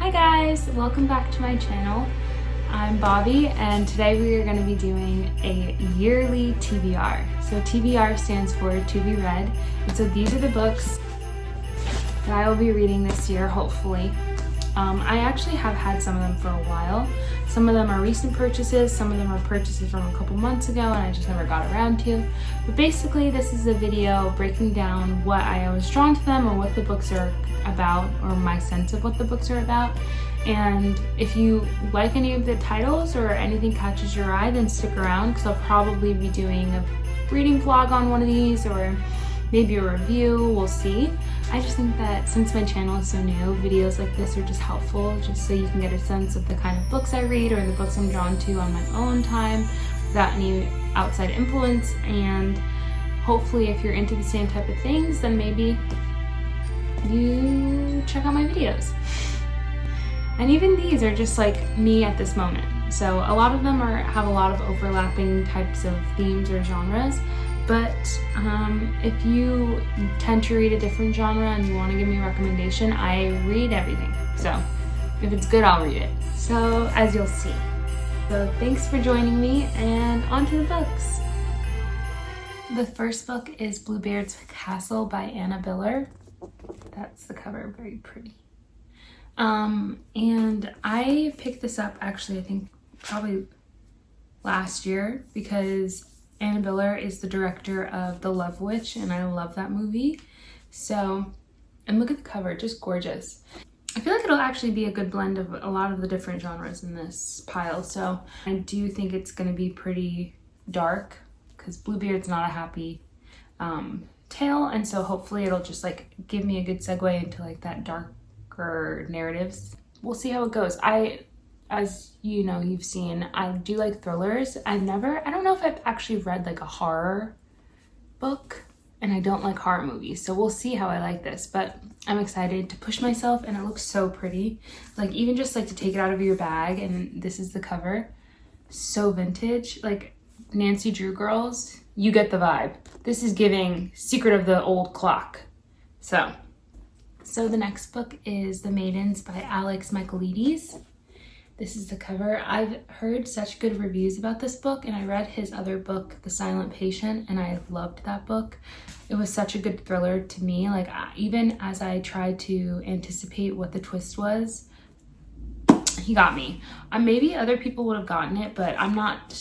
Hi guys, welcome back to my channel. I'm Bobbi and today we are going to be doing a yearly TBR. So TBR stands for to be read, and so these are the books that I will be reading this year, hopefully. I actually have had some of them for a while. Some of them are recent purchases, some of them are purchases from a couple months ago and I just never got around to. But basically this is a video breaking down what I was drawn to them or what the books are about, or my sense of what the books are about. And if you like any of the titles or anything catches your eye, then stick around because I'll probably be doing a reading vlog on one of these or maybe a review, we'll see. I just think that since my channel is so new, videos like this are just helpful just so you can get a sense of the kind of books I read or the books I'm drawn to on my own time without any outside influence. And hopefully if you're into the same type of things, then maybe you check out my videos. And even these are just like me at this moment. So a lot of them have a lot of overlapping types of themes or genres. But if you tend to read a different genre and you want to give me a recommendation, I read everything. So if it's good, I'll read it. So as you'll see. So thanks for joining me and on to the books. The first book is Bluebeard's Castle by Anna Biller. That's the cover, very pretty. And I picked this up actually, I think probably last year because Anna Biller is the director of The Love Witch and I love that movie. So, and look at the cover, just gorgeous. I feel like it'll actually be a good blend of a lot of the different genres in this pile. So I do think it's going to be pretty dark because Bluebeard's not a happy tale, and so hopefully it'll just like give me a good segue into like that darker narratives. We'll see how it goes. As you know, you've seen, I do like thrillers. I don't know if I've actually read like a horror book, and I don't like horror movies, so we'll see how I like this, but I'm excited to push myself and it looks so pretty. Like even just like to take it out of your bag, and this is the cover. So vintage, like Nancy Drew girls, you get the vibe. This is giving Secret of the Old Clock. So the next book is The Maidens by Alex Michaelides. This is the cover. I've heard such good reviews about this book, and I read his other book, The Silent Patient, and I loved that book. It was such a good thriller to me. Like even as I tried to anticipate what the twist was, he got me. Maybe other people would have gotten it, but I'm not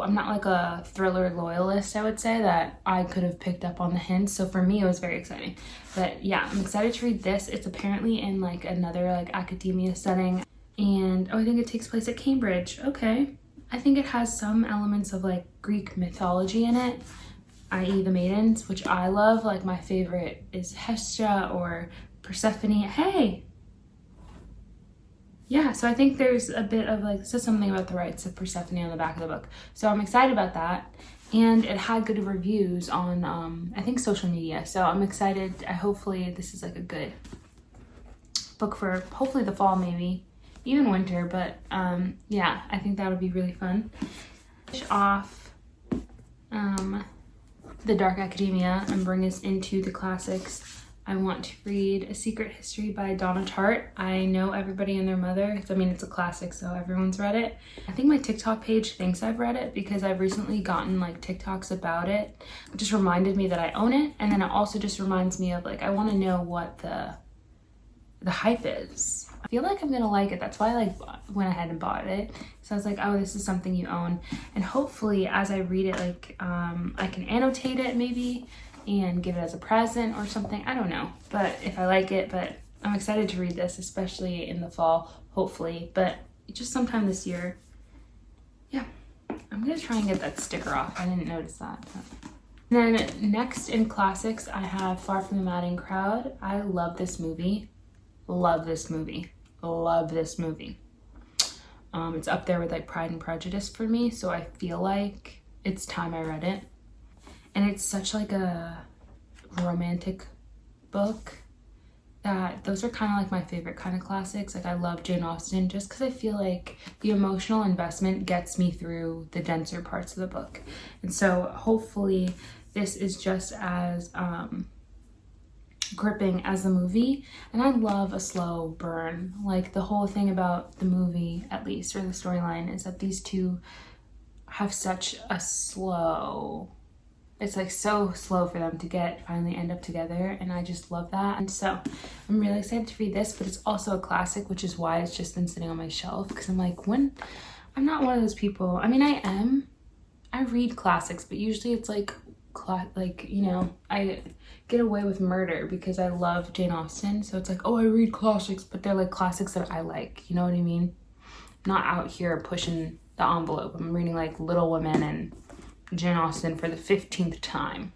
like a thriller loyalist, I would say, that I could have picked up on the hints. So for me, it was very exciting. But yeah, I'm excited to read this. It's apparently in like another like academia setting. And oh, I think it takes place at Cambridge. Okay. I think it has some elements of like Greek mythology in it, i.e. the Maidens, which I love. Like my favorite is Hestia or Persephone. Hey! Yeah, so I think there's a bit of like, it says something about the rights of Persephone on the back of the book. So I'm excited about that. And it had good reviews on, I think, social media. So I'm excited. Hopefully this is like a good book for hopefully the fall, maybe even winter. But yeah, I think that would be really fun. Finish off the dark academia and bring us into the classics. I want to read A Secret History by Donna Tartt. I know everybody and their mother. I mean, it's a classic, so everyone's read it. I think my TikTok page thinks I've read it because I've recently gotten like TikToks about it. It just reminded me that I own it, and then it also just reminds me of like, I want to know what the hype is. I feel like I'm gonna like it. That's why I like went ahead and bought it. So I was like, oh, this is something you own. And hopefully as I read it, like I can annotate it maybe and give it as a present or something. I don't know, but if I like it. But I'm excited to read this, especially in the fall, hopefully, but just sometime this year. Yeah, I'm gonna try and get that sticker off. I didn't notice that. But. Then next in classics, I have Far From the Madding Crowd. I love this movie. Love this movie. Love this movie. It's up there with like Pride and Prejudice for me, so I feel like it's time I read it. And it's such like a romantic book that those are kind of like my favorite kind of classics. Like I love Jane Austen just because I feel like the emotional investment gets me through the denser parts of the book. And so hopefully this is just as gripping as the movie, and I love a slow burn. Like the whole thing about the movie, at least, or the storyline, is that these two have such a slow, it's like so slow for them to finally end up together, and I just love that. And so I'm really excited to read this, but it's also a classic, which is why it's just been sitting on my shelf, because I'm like, I'm not one of those people. I mean, I read classics, but usually it's like you know, I get away with murder because I love Jane Austen, so it's like, oh, I read classics, but they're like classics that I like, you know what I mean? I'm not out here pushing the envelope. I'm reading like Little Women and Jane Austen for the 15th time,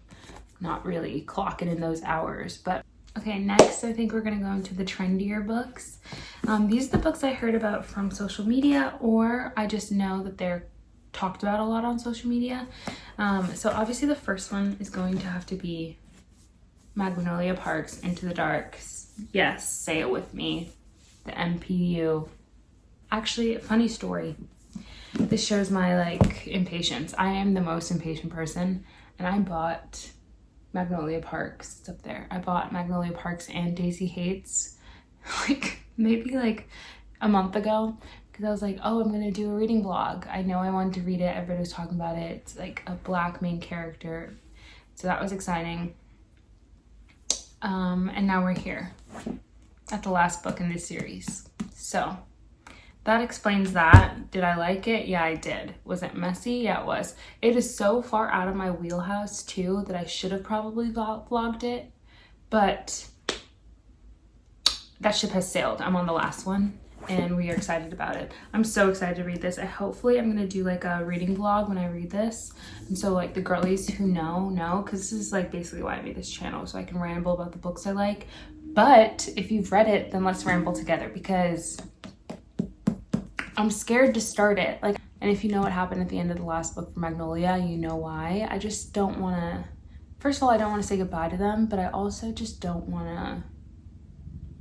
not really clocking in those hours. But okay, next I think we're gonna go into the trendier books. These are the books I heard about from social media, or I just know that they're talked about a lot on social media. So obviously the first one is going to have to be Magnolia Parks Into the Dark. Yes, say it with me. The MPU. Actually, funny story. This shows my like impatience. I am the most impatient person, and I bought Magnolia Parks. It's up there. I bought Magnolia Parks and Daisy Hates like maybe like a month ago, because I was like, oh, I'm gonna do a reading vlog. I know I wanted to read it. Everybody was talking about it. It's like a Black main character, so that was exciting. And now we're here at the last book in this series. So that explains that. Did I like it? Yeah, I did. Was it messy? Yeah, it was. It is so far out of my wheelhouse too that I should have probably vlogged it, but that ship has sailed. I'm on the last one, and we are excited about it. I'm so excited to read this. Hopefully I'm gonna do like a reading vlog when I read this, and so like the girlies who know, because this is like basically why I made this channel, so I can ramble about the books I like. But if you've read it, then let's ramble together, because I'm scared to start it. Like, and if you know what happened at the end of the last book for Magnolia, you know why. I just don't want to, first of all, I don't want to say goodbye to them, but I also just don't want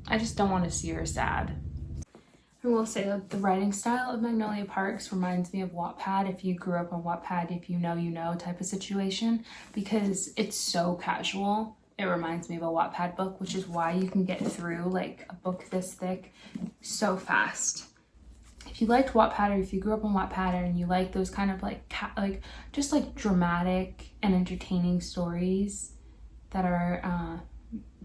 to see her sad. I will say that the writing style of Magnolia Parks reminds me of Wattpad. If you grew up on Wattpad, if you know type of situation, because it's so casual. It reminds me of a Wattpad book, which is why you can get through like a book this thick so fast. If you liked Wattpad, or if you grew up on Wattpad and you like those kind of like just like dramatic and entertaining stories that are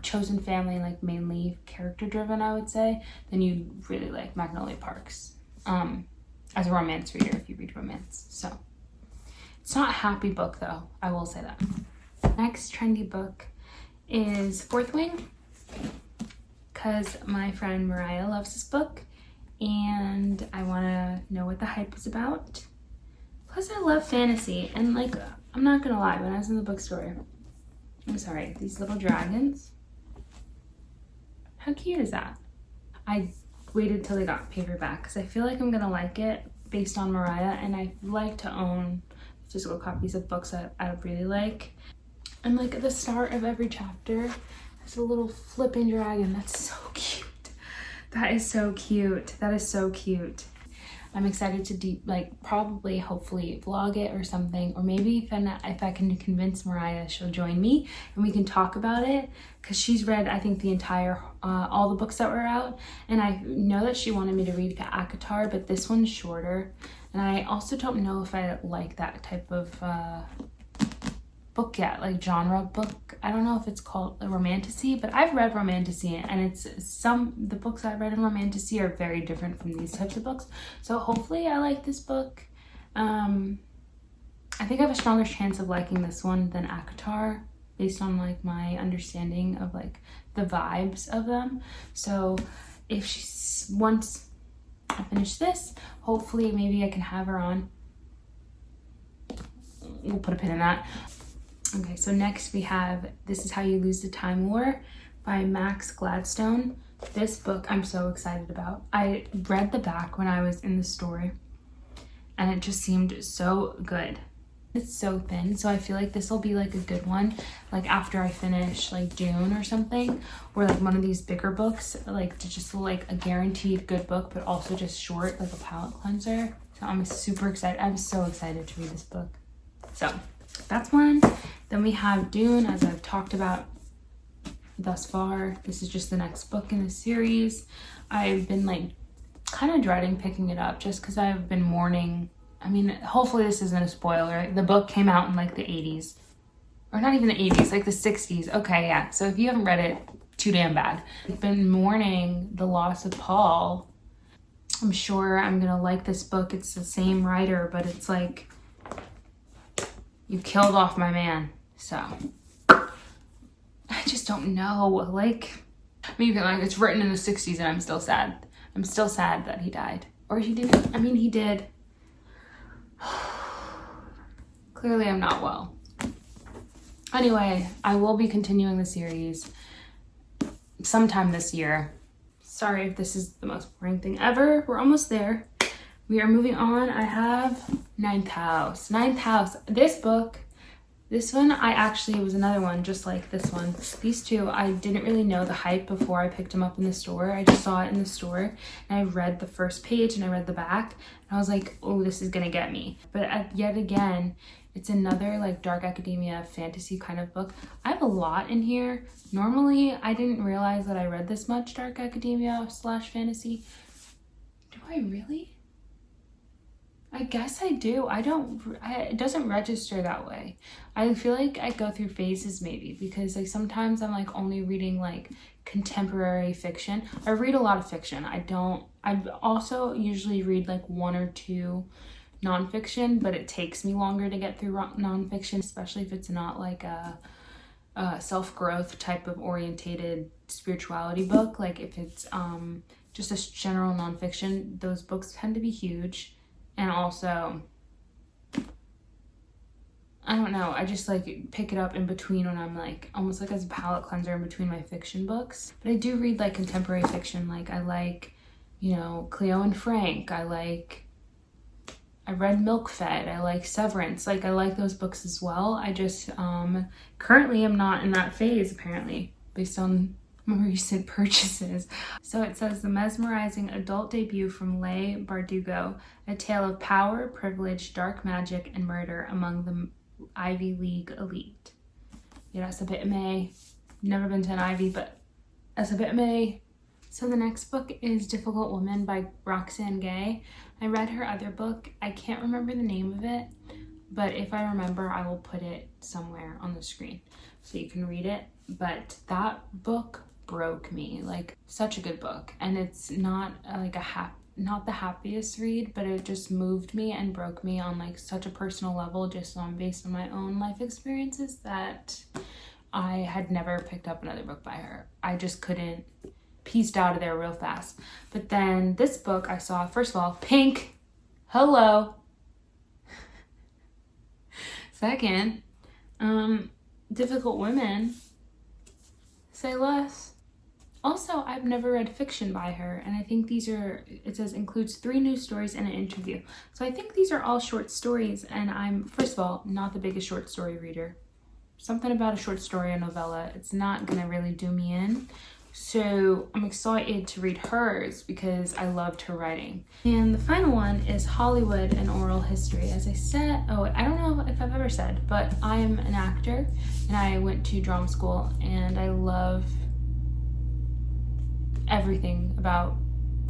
chosen family, like mainly character driven, I would say, then you really like Magnolia Parks as a romance reader if you read romance. So it's not a happy book though, I will say that. Next trendy book is Fourth Wing, because my friend Mariah loves this book and I want to know what the hype is about. Plus I love fantasy, and like, I'm not gonna lie, when I was in the bookstore, I'm sorry, these little dragons, how cute is that? I waited till they got paperback because I feel like I'm gonna like it based on Mariah, and I like to own physical copies of books that I really like. And like at the start of every chapter, there's a little flipping dragon. That's so cute. That is so cute. That is so cute. I'm excited to probably, hopefully vlog it or something, or maybe if I can convince Mariah, she'll join me and we can talk about it, because she's read, I think, the entire, all the books that were out, and I know that she wanted me to read ACOTAR, but this one's shorter, and I also don't know if I like that type of book yet, like genre book. I don't know if it's called a romantasy, but I've read romantasy, and the books I've read in romantasy are very different from these types of books. So hopefully I like this book. I think I have a stronger chance of liking this one than ACOTAR based on like my understanding of like the vibes of them. So once I finish this, hopefully maybe I can have her on. We'll put a pin in that. Okay, so next we have This Is How You Lose the Time War by Max Gladstone. This book I'm so excited about. I read the back when I was in the store, and it just seemed so good. It's so thin, so I feel like this will be like a good one, like after I finish like Dune or something, or like one of these bigger books, like to just like a guaranteed good book, but also just short, like a palate cleanser. So I'm super excited. I'm so excited to read this book. So that's one. Then we have Dune, as I've talked about thus far. This is just the next book in the series. I've been like kind of dreading picking it up just because I've been mourning. I mean, hopefully this isn't a spoiler. The book came out in like the 80s. Or not even the 80s, like the 60s. Okay, yeah. So if you haven't read it, too damn bad. I've been mourning the loss of Paul. I'm sure I'm gonna like this book. It's the same writer, but it's like, you killed off my man. So, I just don't know. Like, maybe like it's written in the 60s and I'm still sad. I'm still sad that he died. Or he didn't. I mean, he did. Clearly I'm not well. Anyway, I will be continuing the series sometime this year. Sorry if this is the most boring thing ever. We're almost there. We are moving on. I have Ninth House. Ninth House. This book, this one, I actually, was another one just like this one. These two, I didn't really know the hype before I picked them up in the store. I just saw it in the store and I read the first page and I read the back and I was like, oh, this is gonna get me. But yet again, it's another like dark academia fantasy kind of book. I have a lot in here. Normally, I didn't realize that I read this much dark academia / fantasy. Do I really? I guess I do. It doesn't register that way. I feel like I go through phases maybe because like sometimes I'm like only reading like contemporary fiction. I read a lot of fiction. I also usually read like 1 or 2 nonfiction, but it takes me longer to get through nonfiction, especially if it's not like a self-growth type of orientated spirituality book. Like if it's just a general nonfiction, those books tend to be huge. And also, I don't know, I just like pick it up in between when I'm like, almost like as a palate cleanser in between my fiction books. But I do read like contemporary fiction. Like I like, you know, Cleo and Frank. I read Milk Fed. I like Severance. Like I like those books as well. I just currently am not in that phase apparently based on my recent purchases. So it says the mesmerizing adult debut from Leigh Bardugo, a tale of power, privilege, dark magic, and murder among the Ivy League elite. Yeah, that's a bit May. Never been to an Ivy, but that's a bit May. So the next book is Difficult Woman by Roxane Gay. I read her other book. I can't remember the name of it, but if I remember, I will put it somewhere on the screen so you can read it. But that book broke me. Like, such a good book. And it's not like not the happiest read, but it just moved me and broke me on like such a personal level, just based on my own life experiences, that I had never picked up another book by her. I just couldn't, pieced out of there real fast. But then this book I saw, first of all, pink, hello. Second, Difficult Women, say less. Also, I've never read fiction by her, and I think these are, it says includes 3 new stories and an interview. So I think these are all short stories, and I'm, first of all, not the biggest short story reader. Something about a short story or novella, it's not gonna really do me in. So I'm excited to read hers because I loved her writing. And the final one is Hollywood and Oral History. As I said, I don't know if I've ever said, but I am an actor and I went to drama school and I love everything about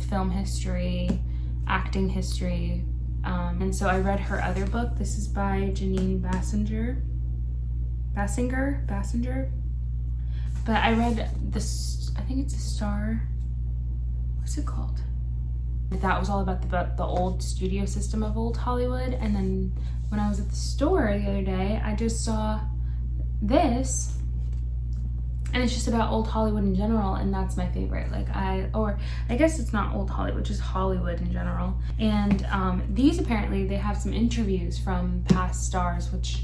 film history, acting history. And so I read her other book. This is by Jeanine Basinger. But I read this, I think it's a Star, what's it called? That was all about the old studio system of old Hollywood. And then when I was at the store the other day, I just saw this, and it's just about old Hollywood in general, and that's my favorite. Like I guess it's not old Hollywood, just Hollywood in general. And these apparently, they have some interviews from past stars, which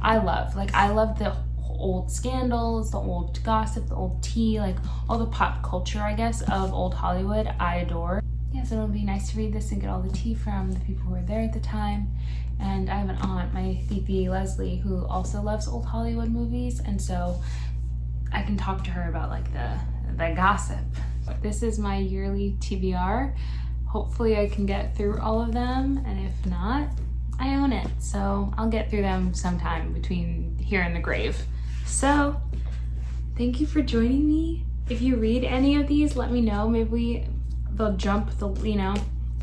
I love. Like I love the old scandals, the old gossip, the old tea, like all the pop culture, I guess, of old Hollywood, I adore. Yeah, so it'll be nice to read this and get all the tea from the people who were there at the time. And I have an aunt, my Fifi Leslie, who also loves old Hollywood movies, and so I can talk to her about like the gossip. This is my yearly TBR. Hopefully I can get through all of them, and if not, I own it. So I'll get through them sometime between here and the grave. So thank you for joining me. If you read any of these, let me know. Maybe they'll jump the, you know,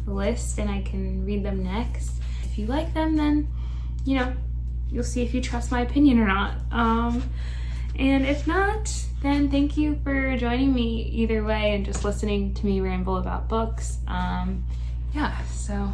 the list and I can read them next. If you like them, then, you know, you'll see if you trust my opinion or not. And if not, then thank you for joining me either way and just listening to me ramble about books. Yeah, so